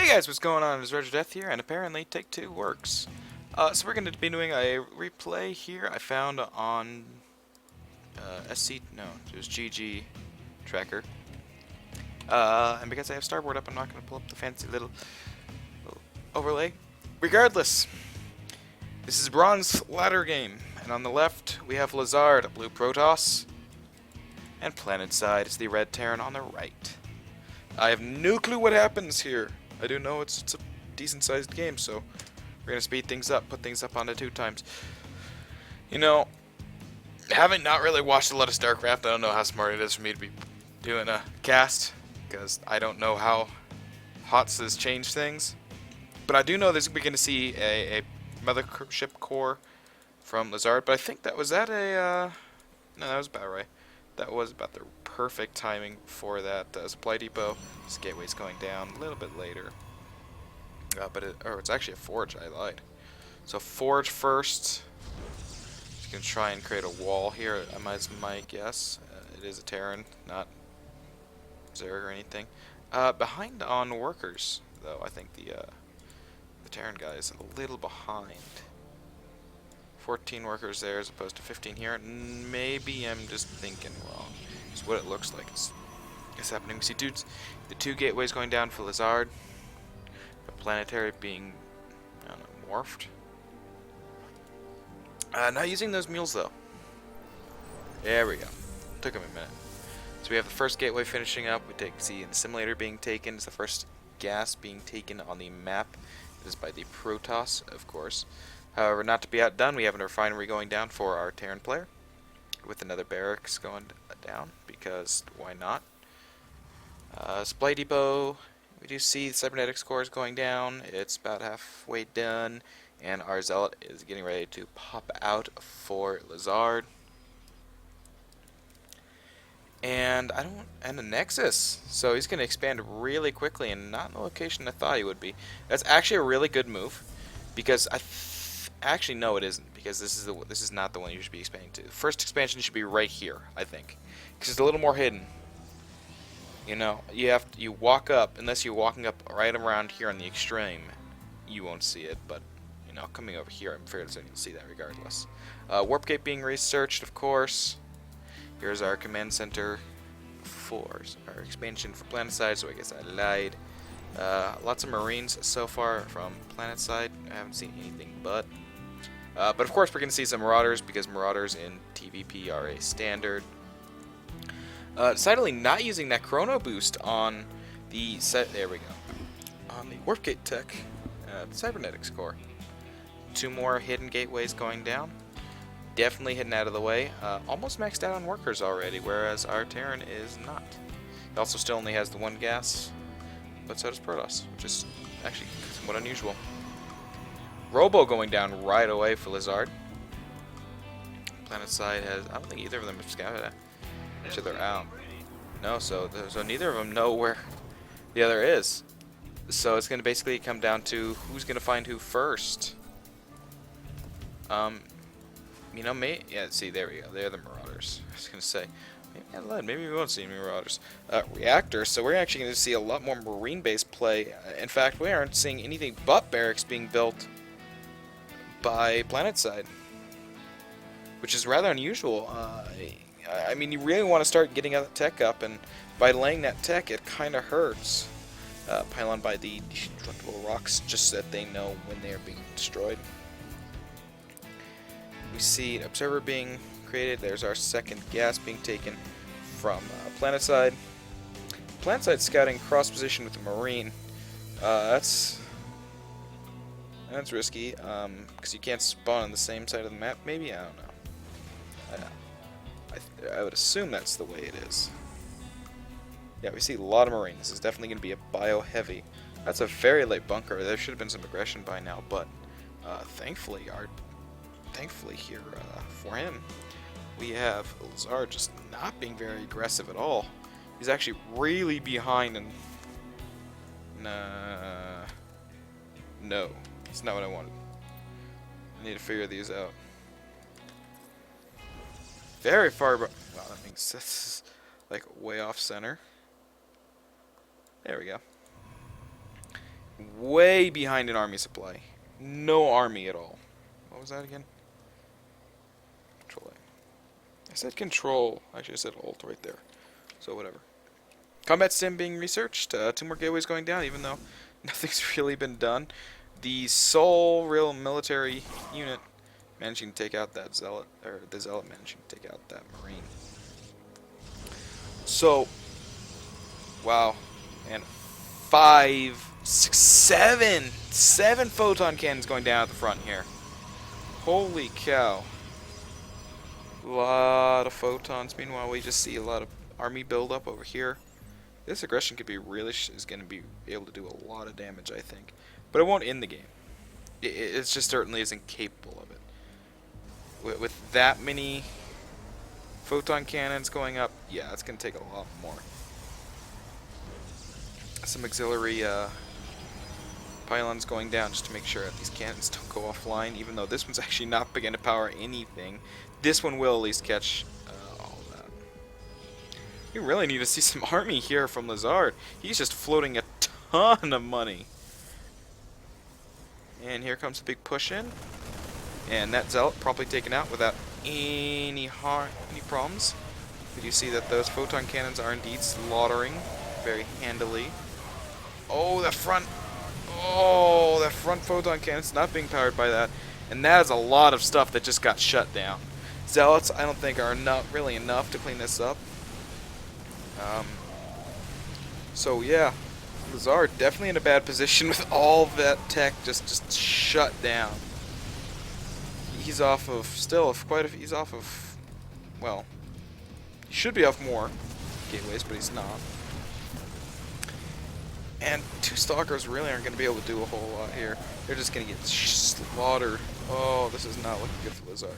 Hey guys, what's going on? It's RogerDeath here, and apparently Take Two works. So we're going to be doing a replay here I found on it was GG Tracker. And because I have Starboard up, I'm not going to pull up the fancy little overlay. Regardless, this is Bronze Ladder game, and on the left we have Lezard, a blue Protoss, and Planetside is the red Terran on the right. I have no clue what happens here. I do know it's a decent-sized game, so we're gonna speed things up, put things up onto 2 times. You know, having not really watched a lot of Starcraft, I don't know how smart it is for me to be doing a cast, because I don't know how HOTS has changed things. But I do know we're going to see a mothership core from Lezard, but I think that was at a, no, that was about right. That was about the perfect timing for that supply depot. This gateway's going down a little bit later. It's actually a forge, I lied. So forge first. Just going to try and create a wall here, that's my guess. It is a Terran, not Zerg or anything. Behind on workers, though, I think the Terran guy is a little behind. 14 workers there as opposed to 15 here. Maybe I'm just thinking wrong. It's what it looks like. It's happening. We see dudes, the 2 gateways going down for Lezard. The planetary being, I don't know, morphed. Not using those mules though. There we go. Took him a minute. So we have the first gateway finishing up. We see the simulator being taken. It's the first gas being taken on the map. It is by the Protoss, of course. However, not to be outdone, we have a refinery going down for our Terran player, with another barracks going down, because why not? Supply depot, we do see the cybernetics core is going down. It's about halfway done, and our zealot is getting ready to pop out for Lezard. And the Nexus, so he's going to expand really quickly, and not in the location I thought he would be. That's actually a really good move, because actually, no, it isn't, because this is not the one you should be expanding to. The first expansion should be right here, I think, because it's a little more hidden. You know, you walk up, unless you're walking up right around here on the extreme, you won't see it. But you know, coming over here, I'm fairly certain you'll see that regardless. Warp gate being researched, of course. Here's our command center for our expansion for Planetside. So I guess I lied. Lots of Marines so far from Planetside. I haven't seen anything but of course we're going to see some Marauders, because Marauders in TVP are a standard. Decidedly not using that Chrono Boost on the there we go. On the Warp Gate Tech, Cybernetics Core. 2 more hidden gateways going down. Definitely hidden out of the way. Almost maxed out on workers already, whereas our Terran is not. He also still only has the 1 gas, but so does Protoss, which is actually somewhat unusual. Robo going down right away for Lezard. Planetside has, I don't think either of them have scouted each other out. No, so neither of them know where the other is. So it's going to basically come down to who's going to find who first. You know, yeah, see, there we go. They're the Marauders. I was going to say, maybe we won't see any Marauders. Reactors, so we're actually going to see a lot more Marine-based play. In fact, we aren't seeing anything but barracks being built by Planetside, which is rather unusual. I mean, you really want to start getting that tech up, and by laying that tech, it kind of hurts. Pylon by the destructible rocks, just so that they know when they are being destroyed. We see an observer being created. There's our second gas being taken from Planetside. Planetside scouting cross position with the Marine. That's risky, because you can't spawn on the same side of the map. Maybe, I don't know. I would assume that's the way it is. Yeah, we see a lot of Marines. This is definitely going to be a bio-heavy. That's a very late bunker. There should have been some aggression by now, but thankfully here for him, we have Lezard just not being very aggressive at all. He's actually really behind, and no, it's not what I wanted. I need to figure these out. Very far, wow, that makes sense. Like way off center. There we go. way behind in army supply. No army at all. What was that again? Control A. I said control. Actually, I said alt right there. So whatever. Combat sim being researched. 2 more gateways going down, even though nothing's really been done. The sole real military unit managing to take out that zealot, or the zealot managing to take out that marine. So, wow, and 5, 6, 7 photon cannons going down at the front here. Holy cow. A lot of photons. Meanwhile, we just see a lot of army buildup over here. This aggression could be really is going to be able to do a lot of damage, I think. But it won't end the game. It just certainly isn't capable of it. With that many photon cannons going up, yeah, it's going to take a lot more. Some auxiliary pylons going down just to make sure that these cannons don't go offline, even though this one's actually not beginning to power anything. This one will at least catch all that. We really need to see some army here from Lezard. He's just floating a ton of money. And here comes a big push in. And that zealot probably taken out without any problems. But you see that those photon cannons are indeed slaughtering very handily. Oh, that front photon cannon's not being powered by that. And that is a lot of stuff that just got shut down. Zealots, I don't think, are really enough to clean this up. So yeah, Lezard definitely in a bad position with all of that tech just shut down. He's off of he's off of, well, he should be off more gateways, but he's not. And 2 stalkers really aren't going to be able to do a whole lot here. They're just going to get slaughtered. Oh, this is not looking good for Lezard.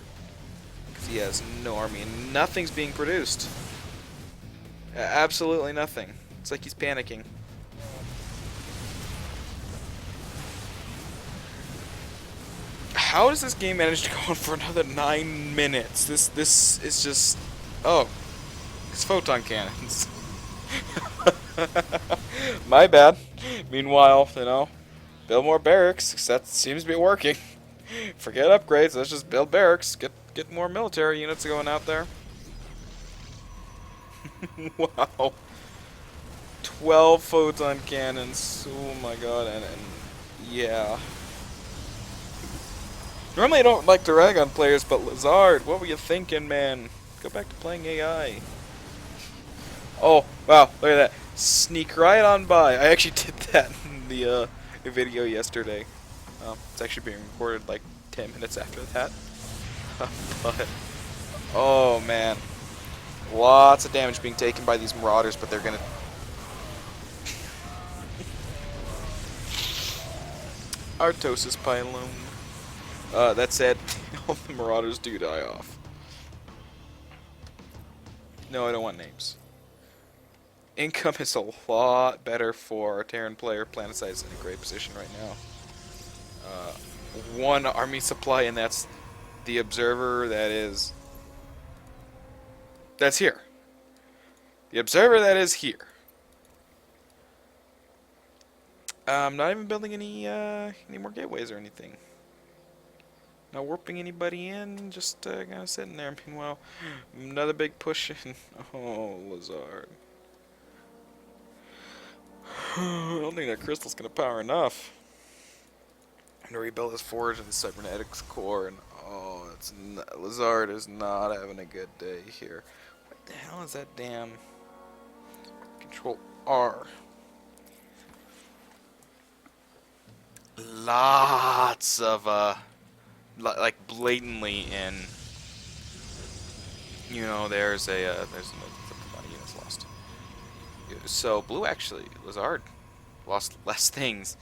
Because he has no army and nothing's being produced. Absolutely nothing. It's like he's panicking. How does this game manage to go on for another 9 minutes? This is just... Oh. It's photon cannons. My bad. Meanwhile, you know, build more barracks, 'cause that seems to be working. Forget upgrades, let's just build barracks. Get more military units going out there. Wow. 12 photon cannons. Oh my god, and yeah. Normally I don't like to rag on players, but Lezard, what were you thinking, man? Go back to playing AI. Oh, wow, look at that. Sneak right on by. I actually did that in the video yesterday. It's actually being recorded like 10 minutes after that. But, oh man. Lots of damage being taken by these marauders, but they're gonna... Artosis pylon. That said, all the marauders do die off. No, I don't want names. Income is a lot better for our Terran player. Planetside is in a great position right now. 1 army supply, and that's the observer that's here. The observer that is here. I'm not even building any more gateways or anything. Not warping anybody in, just kind of sitting there. Meanwhile, another big push in. Oh, Lezard. I don't think that crystal's gonna power enough. I'm gonna rebuild this forge and the cybernetics core, and oh, Lezard is not having a good day here. What the hell is that damn Control R? Lots of like blatantly in. You know, there's a lot of units lost. So blue actually, Lezard, lost less things,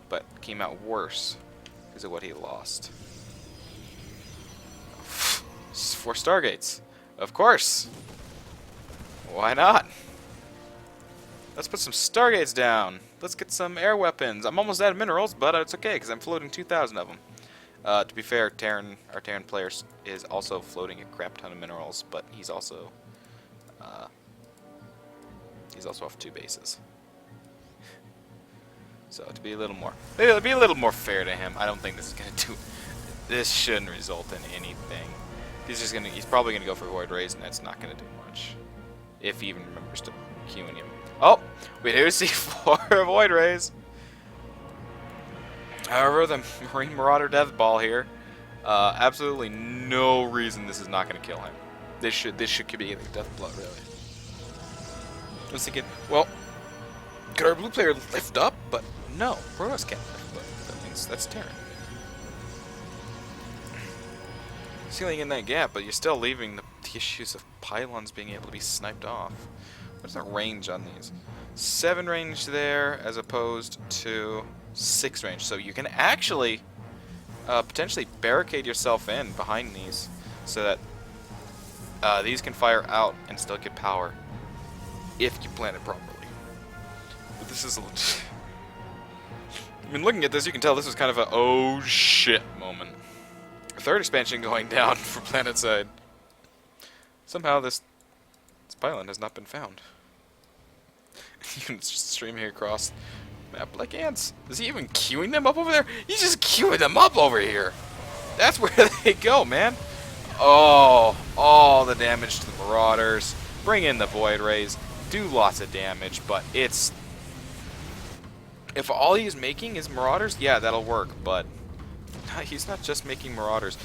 but came out worse because of what he lost. 4 Stargates, of course. Why not? Let's put some Stargates down. Let's get some air weapons. I'm almost out of minerals, but it's okay because I'm floating 2,000 of them. To be fair, our Terran player is also floating a crap ton of minerals, but he's also off 2 bases. So to be a little more, fair to him, I don't think this is gonna do. This shouldn't result in anything. He's probably gonna go for Void Rays, and that's not gonna do much. If he even remembers to queuing him. Oh, we do see 4 Void Rays. However, the Marine Marauder Death Ball here, absolutely no reason this is not gonna kill him. This should be the death blow, really. I was thinking, well, could our blue player lift up? But no, Protoss can't lift up. That means that's Terran. Sealing in that gap, but you're still leaving the issues of pylons being able to be sniped off. What's the range on these? 7 range there, as opposed to 6 range. So you can actually potentially barricade yourself in behind these, so that these can fire out and still get power if you plan it properly. But this is I mean, looking at this, you can tell this was kind of a oh shit moment. Third expansion going down for Planetside. Somehow this pylon has not been found. You can just stream here across the map like ants. Is he even queuing them up over there? He's just queuing them up over here. That's where they go, man. Oh, all the damage to the Marauders. Bring in the Void Rays. Do lots of damage, but it's... If all he's making is Marauders, yeah, that'll work, but... He's not just making Marauders.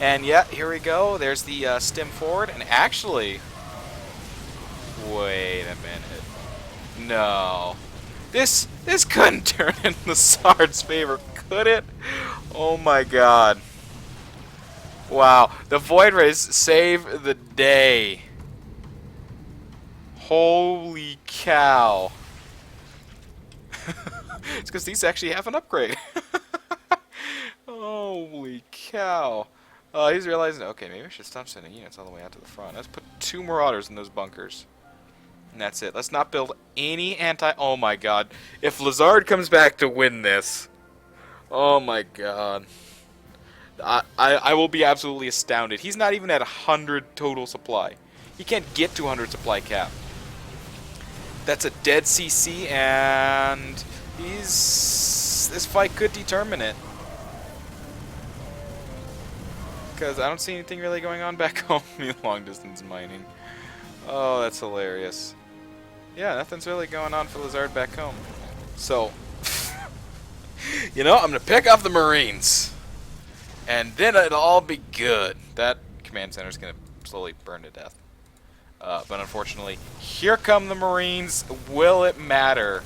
And yeah, here we go. There's the stim forward, and actually... Wait a minute. No. This couldn't turn in Lezard's favor, could it? Oh my god. Wow. The Void Rays save the day. Holy cow. It's because these actually have an upgrade. Holy cow. He's realizing, okay, maybe I should stop sending units all the way out to the front. Let's put 2 Marauders in those bunkers. And that's it. Let's not build any oh my god. If Lezard comes back to win this, oh my god. I will be absolutely astounded. He's not even at 100 total supply. He can't get to 100 supply cap. That's a dead CC, and this fight could determine it. Because I don't see anything really going on back home in long distance mining. Oh, that's hilarious. Yeah, nothing's really going on for Lezard back home. So, you know, I'm going to pick off the Marines. And then it'll all be good. That command center is going to slowly burn to death. But unfortunately, here come the Marines. Will it matter?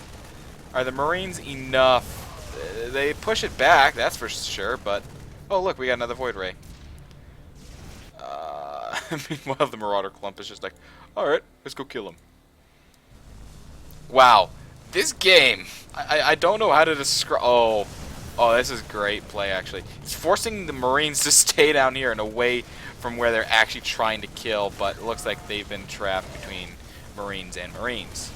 Are the Marines enough? They push it back, that's for sure, but... Oh, look, we got another Void Ray. Meanwhile, the Marauder clump is just like, alright, let's go kill him. Wow. This game, I don't know how to describe... Oh, this is great play, actually. It's forcing the Marines to stay down here and away from where they're actually trying to kill, but it looks like they've been trapped between Marines and Marines.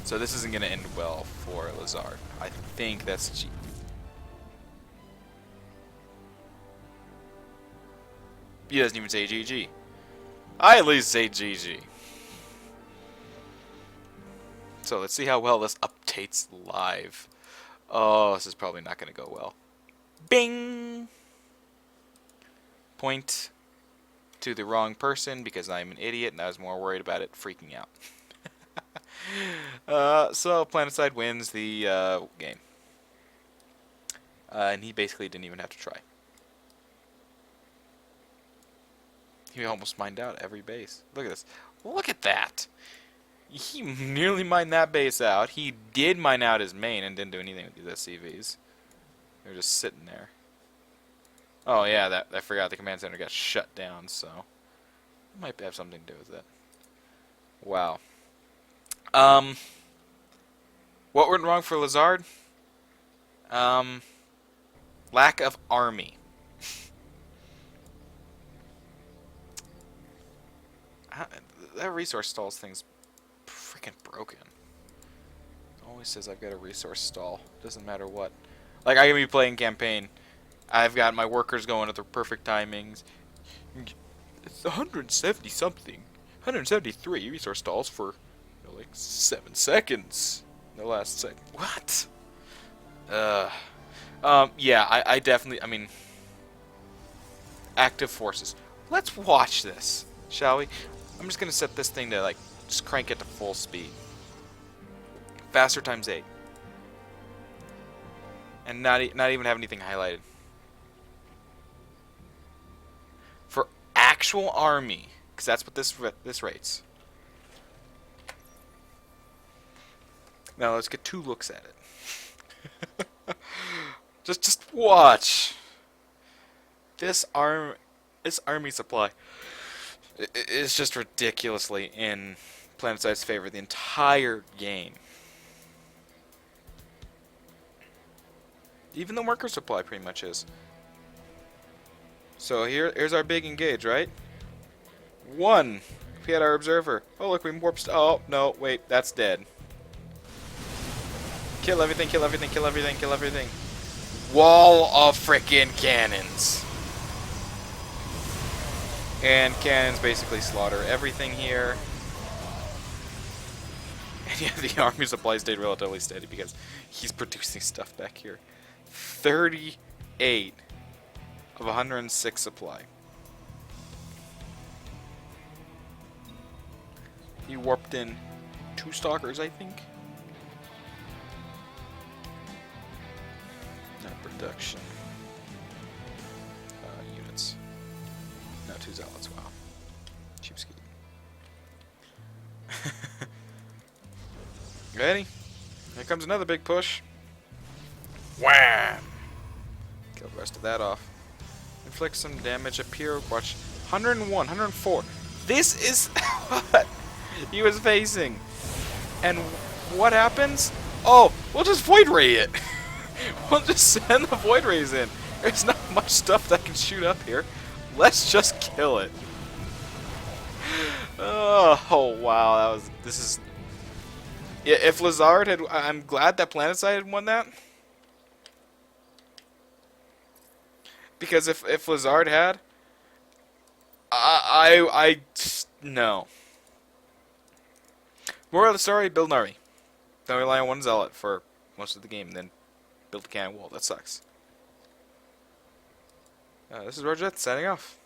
So this isn't going to end well for Lezard. I think that's... He doesn't even say GG. I at least say GG. So let's see how well this updates live. Oh, this is probably not going to go well. Bing! Point to the wrong person because I'm an idiot and I was more worried about it freaking out. So Planetside wins the game. And he basically didn't even have to try. He almost mined out every base. Look at this. Look at that. He nearly mined that base out. He did mine out his main and didn't do anything with these SCVs. They were just sitting there. Oh yeah, I forgot the command center got shut down, so it might have something to do with it. Wow. What went wrong for Lezard? Lack of army. That resource stalls thing's freaking broken. It always says I've got a resource stall. Doesn't matter what. Like, I can be playing campaign. I've got my workers going at the perfect timings. It's 170 something. 173 resource stalls for, you know, like 7 seconds. the last second. What? Yeah, I definitely, I mean, active forces. Let's watch this, shall we? I'm just gonna set this thing to, like, just crank it to full speed. Faster times 8. And not even have anything highlighted. For actual army, because that's what this rates. Now let's get 2 looks at it. just watch. This army supply is just ridiculously in Planetside's favor the entire game. Even the worker supply pretty much is. So here's our big engage, right? 1. If we had our observer. Oh look, we warped. Oh no, wait, that's dead. Kill everything, kill everything, kill everything, kill everything. Wall of frickin' cannons. And cannons basically slaughter everything here. And yeah, the army supply stayed relatively steady because he's producing stuff back here. 38 of 106 supply. He warped in 2 stalkers, I think. Not production. Units. No, 2 zealots. Wow. Cheapskate. Ready? Here comes another big push. Wham! Kill the rest of that off. Inflict some damage up here. Watch. 101, 104. This is what he was facing. And what happens? Oh, we'll just Void Ray it. We'll just send the Void Rays in. There's not much stuff that can shoot up here. Let's just kill it. Oh wow, this is. Yeah, if Lezard had, I'm glad that Planetside had won that. Because if Lezard had, no. Moral of the story: build an army. Don't rely on 1 zealot for most of the game, then build a cannon wall. That sucks. This is RogerDeath signing off.